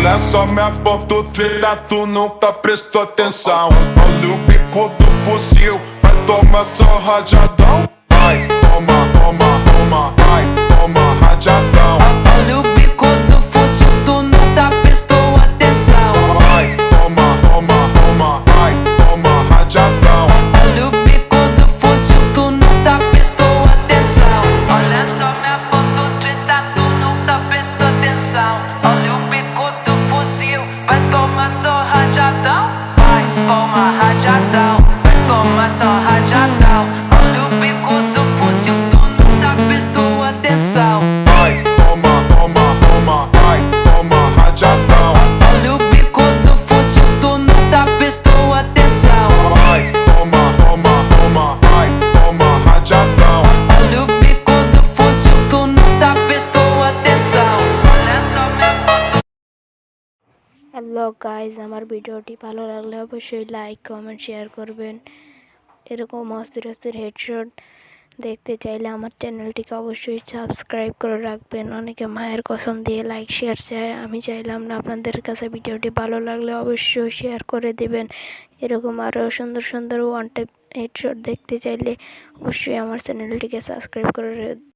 Olha só minha ponto treta, tu nunca prestou atenção. Olha o bico do fuzil, vai tomar só rajadão. Vai, toma, toma, toma, vai, toma rajadão. Olha o bico do fuzil, tu nunca prestou atenção. Vai, toma, toma, toma, vai, toma rajadão. Olha o bico do fuzil, tu nunca prestou atenção. Olha só minha ponto treta, tu nunca prestou atenção. Olha o bico do fuzil, vai tomar só rajadão. Vai, toma rajadão, vai tomar só rajadão. Olha o bico do fuzil, tu nunca prestou atenção. Vai, toma, toma, toma, vai, toma rajadão. Olha o bico do fuzil, tu nunca prestou atenção. Vai, toma, toma, toma, vai, toma rajadão. Olha o bico do fuzil, tu nunca prestou atenção. Olha só minha foto. Hello guys, আমার ভিডিওটি ভালো লাগলে অবশ্যই like comment share করবেন। এরকম অস্থির অস্থির হেডশট দেখতে চাইলে আমার চ্যানেলটিকে অবশ্যই সাবস্ক্রাইব করে রাখবেন। অনেকে মায়ের কসম দিয়ে লাইক শেয়ার চায়, আমি চাইলাম না। আপনাদের কাছে ভিডিওটি ভালো লাগলে অবশ্যই শেয়ার করে দেবেন। এরকম আরও সুন্দর সুন্দর ওয়ান টাইপ হেডশট দেখতে চাইলে অবশ্যই আমার চ্যানেলটিকে সাবস্ক্রাইব করে